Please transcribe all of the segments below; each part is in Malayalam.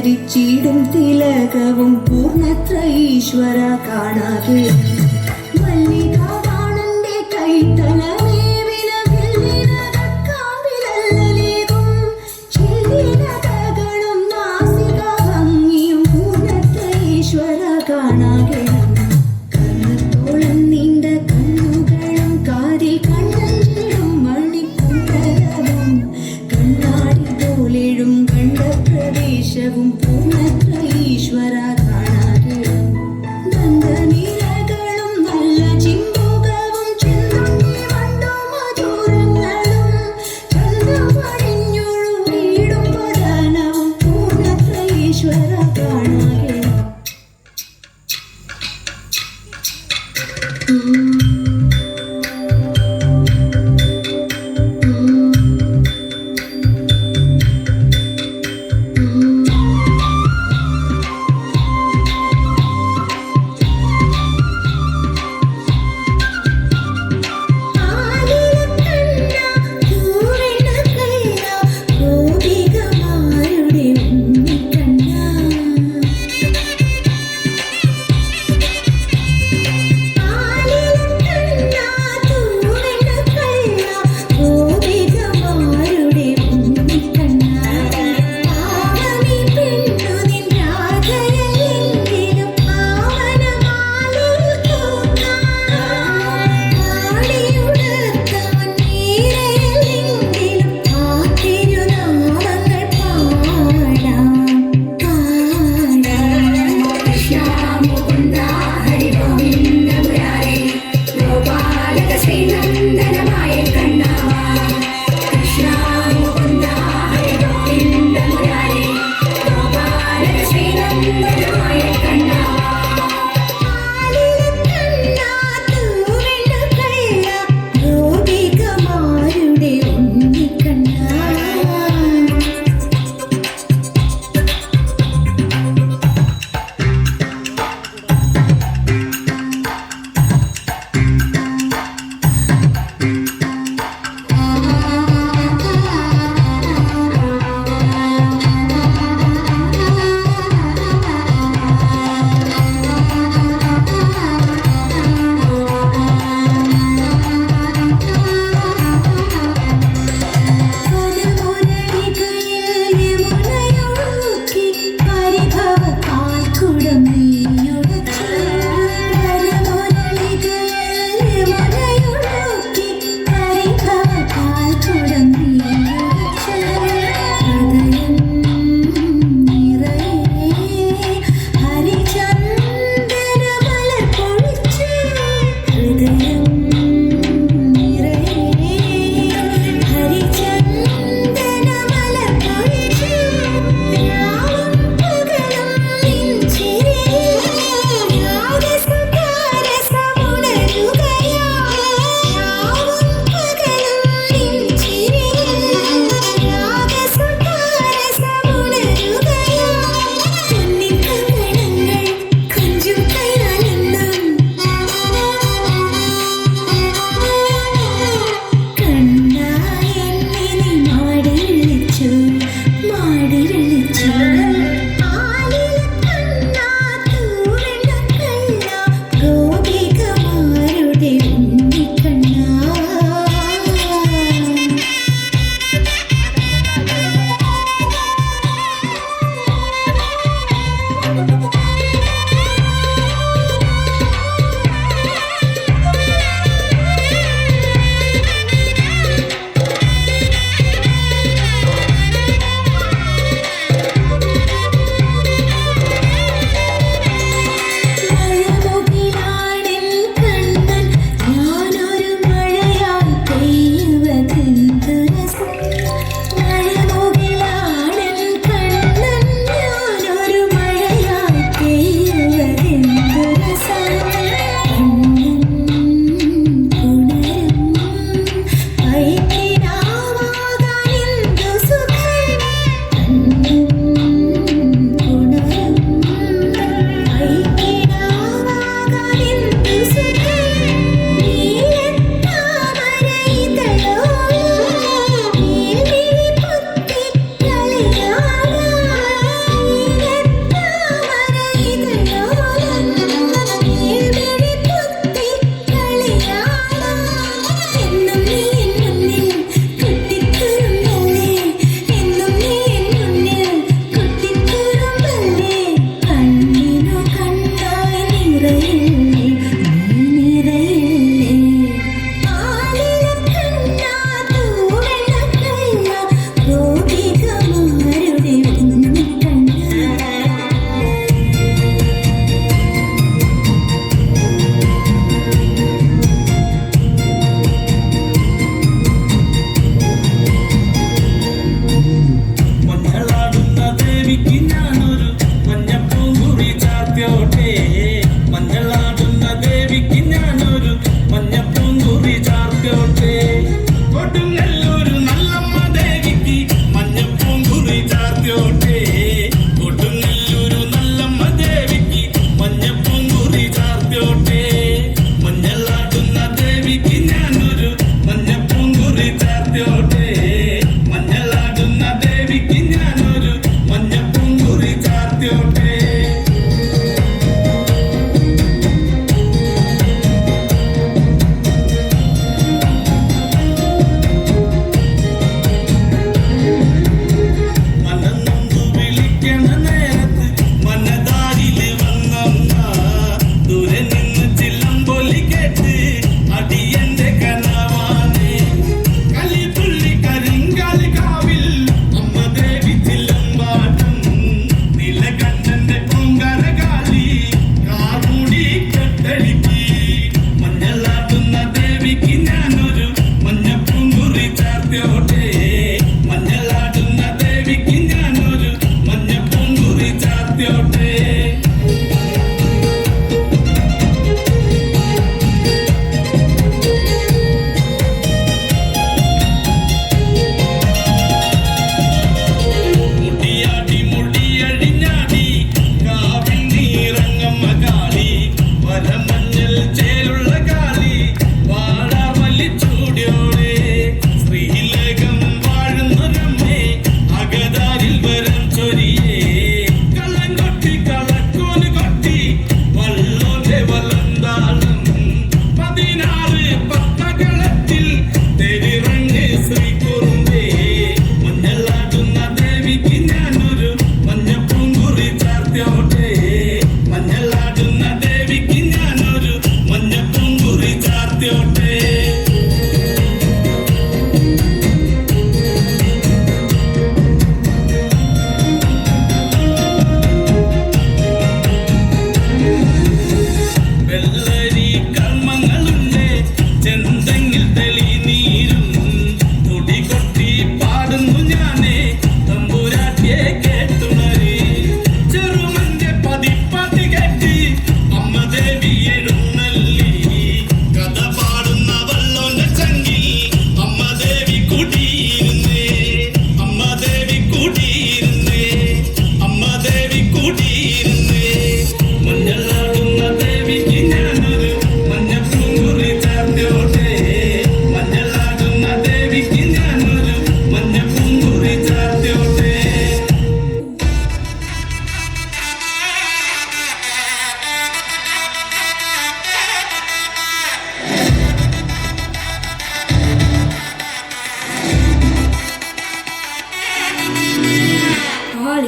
ധരിച്ചിടും തിലകവും പൂർണ്ണത്ര ഈശ്വര കാണാതെ മല്ലികാണന്റെ കൈത്തലമേ വിലവിലകാവിലല്ലേതും ചില്ലിനകളും നാസിക ഭംഗിയും പൂർണ്ണത്ര ഈശ്വര കാണാതെ കണ്ണത്തോളം നീണ്ട കണ്ണുകളും കാതിൽ കണ്ണഞ്ചിടും മണിക്കുണ്ടലവും കണ്ണാടി പോലെഴും കണ്ട പ്രദേശവും പൂർണ്ണത്ര ഈശ്വര കാണാതെ ദന്തനിരകളും നല്ല ചിമ്പുകവും ചെന്തുണ്ണി വണ്ടും മധുരങ്ങളും ചന്തമണിഞ്ഞൊഴുകിടും പ്രധാനവും പൂർണ്ണത്ര ഈശ്വര കാണാതെ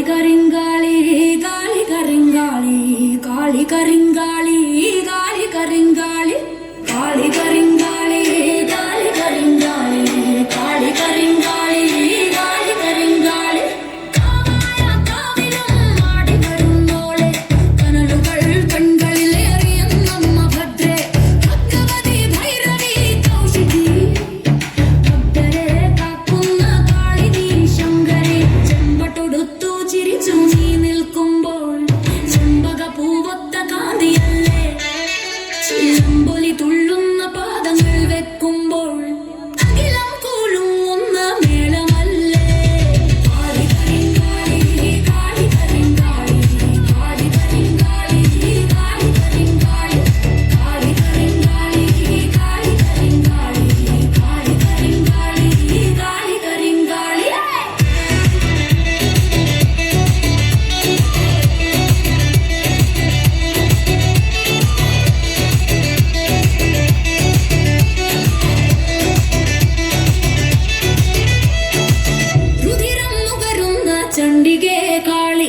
കരിങ്കാളി കാളി കരിങ്കാളി കാളി കരിങ്കാളി കാളി കരിങ്കാളി കാളി കരിങ്കാളി കാളി കരിങ്കാളി കാളി കരിങ്കാളി കാളി കരിങ്കാളി കാവായ കാവിലും ആടി വരുന്നോളെ കനലുകൾ കൺകളിലേറിയെന്നമ്മ ഭദ്രേ ഭഗവതി ഭൈരവി കൗശികി ഭക്തരെ കാക്കുന്ന കാളിനി ശങ്കരി ചെമ്പട്ടൊടുത്തു ചിരിച്ചു നീ നിൽക്കുമ്പോൾ ചെമ്പക പൂവൊത്ത കാന്തിയല്ലേ ചിലമ്പൊലി തുള്ളുന്ന പാദങ്ങൾ വെക്കുമ്പോൾ അഖിലം കൂളുന്ന മേളമല്ലേ കാളി കരിങ്കാളി കാളി കരിങ്കാളി കാളി കരിങ്കാളി കാളി കരിങ്കാളി കാളി കരിങ്കാളി കാളി കരിങ്കാളി കാളി കരിങ്കാളി കാളി കരിങ്കാളി രുധിരം നുകരുന്ന ചണ്ഡികേ കാളി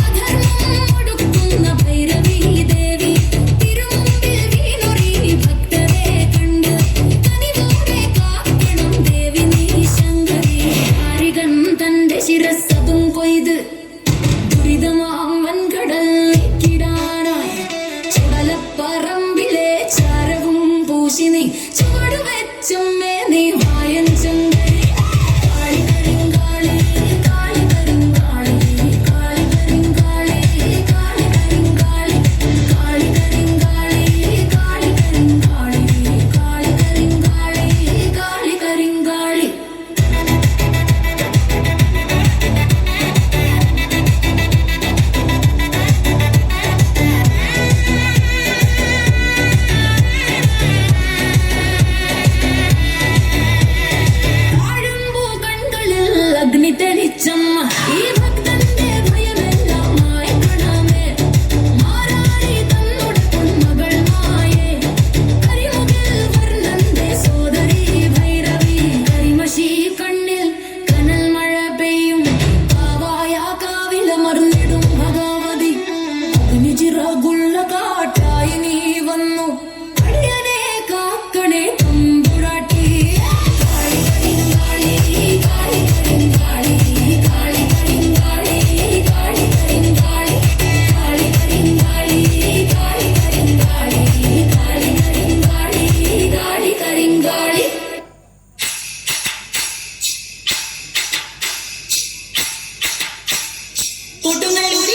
അധർമ്മം ഒടുക്കുന്ന ഭൈരവി ദേവി തിരുമുമ്പിൽ വീണൊറി ഭക്തരെ കണ്ട് കനിവോടെ കാക്കണം ദേവി നീ ശങ്കരി ആരികൻ തന്റെ ശിരസ്സതും കൊയ്ത് ദുരിതമാം വൻകടൽ കിടാനായി ചുടലപ്പറമ്പിലെ ചാരവും പൂശി നീ ചുവടുവെച്ചുമ്മേ നീ വായൻ ചങ്കരി കാളി കരിങ്കാളി കാളി കരിങ്കാളി കാളി കരിങ്കാളി കാളി കരിങ്കാളി കാളി കരിങ്കാളി കാളി കരിങ്കാളി കാളി കരിങ്കാളി കാളി കരിങ്കാളി താഴുമ്പൂ കൺകളിൽ അഗ്നി തെളിച്ചമ്മ ഈ ഭക്തന്റെ ഭയമെല്ലാം മായ്ക്കണമേ മാറാരി തന്നുടെ പൊന്മകൾ മായേ കരിമുകിൽ വർണ്ണന്റെ സോദരി ഭൈരവി കരിമഷി കണ്ണിൽ കനൽ മഴ പെയ്യും കാവായ കാവിലമർന്നിടും ഭഗവതി അഗ്നിചിറകുള്ള കാട്ടായി നീ വന്നു അടിയനെ കാക്കണേ തമ്പുരാട്ടി കാളി കരിങ്കാളി കാളി കരിങ്കാളി കാളി കരിങ്കാളി കാളി കരിങ്കാളി കാളി കരിങ്കാളി കാളി കരിങ്കാളി കാളി കരിങ്കാളി കാളി കരിങ്കാളി കൊടുങ്ങല്ലൂരിൽ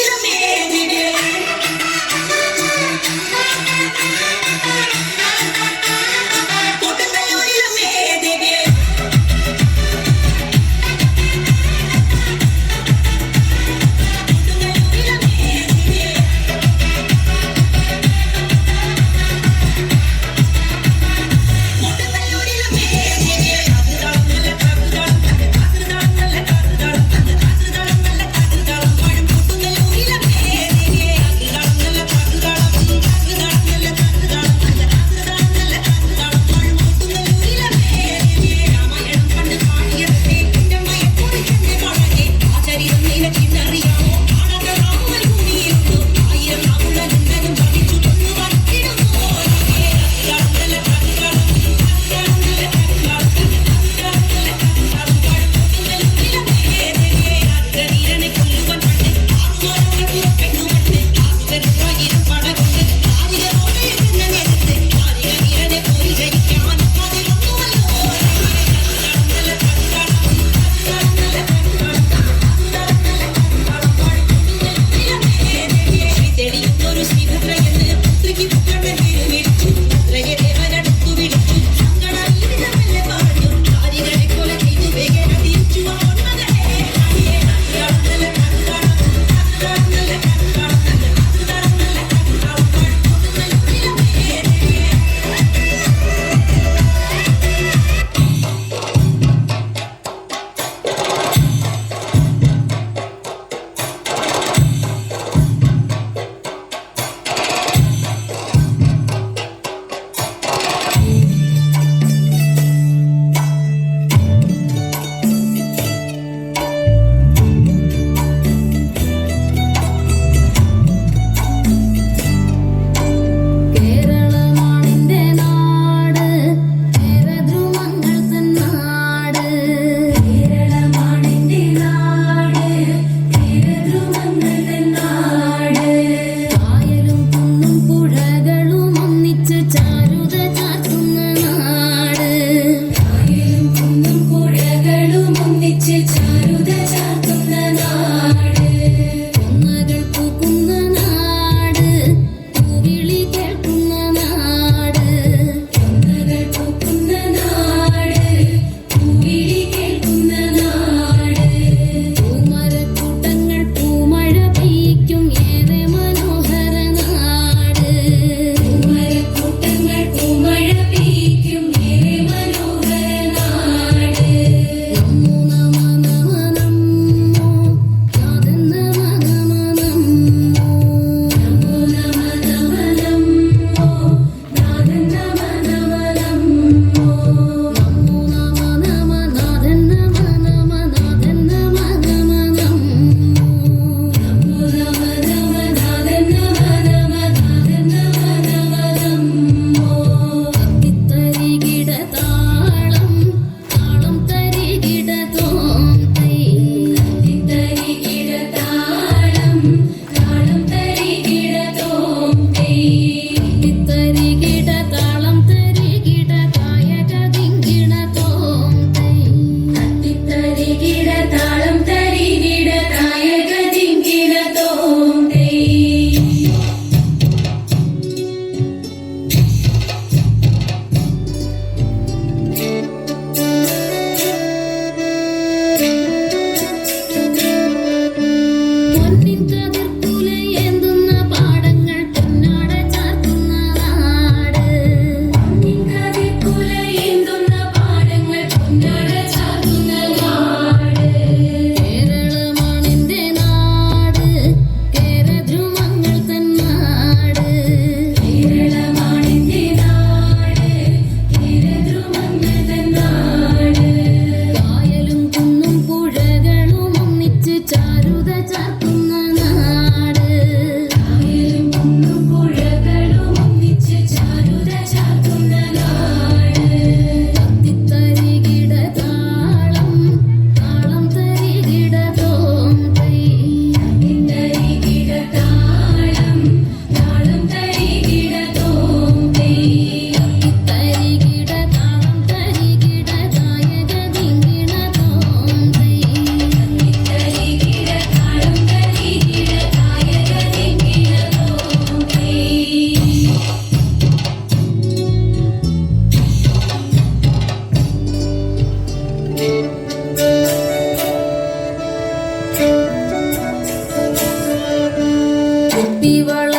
പൊന്നിൻ കതിർക്കുലയേന്തുന്ന പാടങ്ങൾ പൊന്നാട ചാർത്തുന്ന നാട്. പൊന്നിൻ കതിർക്കുലയേന്തുന്ന പാടങ്ങൾ പൊന്നാട ചാർത്തുന്ന നാട്. കേരളമാണെന്റെ നാട്, കേരദ്രുമങ്ങൾ തന്നാട്. കേരളമാണെന്റെ നാട്, കേരദ്രുമങ്ങൾ തന്നാട്. കായലും കുന്നും പുഴകളും ഒന്നിച്ച് ചാരുത ചാർത്തുന്ന നാട്. കായലും കുന്നും പുഴകളും ഒന്നിച്ച് ചാരുത ചാർത്തുന്ന നാട്. തത്തിത്തരികിട താളം, താളം തരികിട തോംകൈ. തത്തിത്തരികിട താളം, താളം തരികിട തോംകൈ. തത്തിത്തരികിട താളം തരികിട കായക ദിങ്കിണ തോംകൈ. തത്തിത്തരികിട താളം തരികിട കായക ദിങ്കിണ തോംകൈ. കുപ്പിവള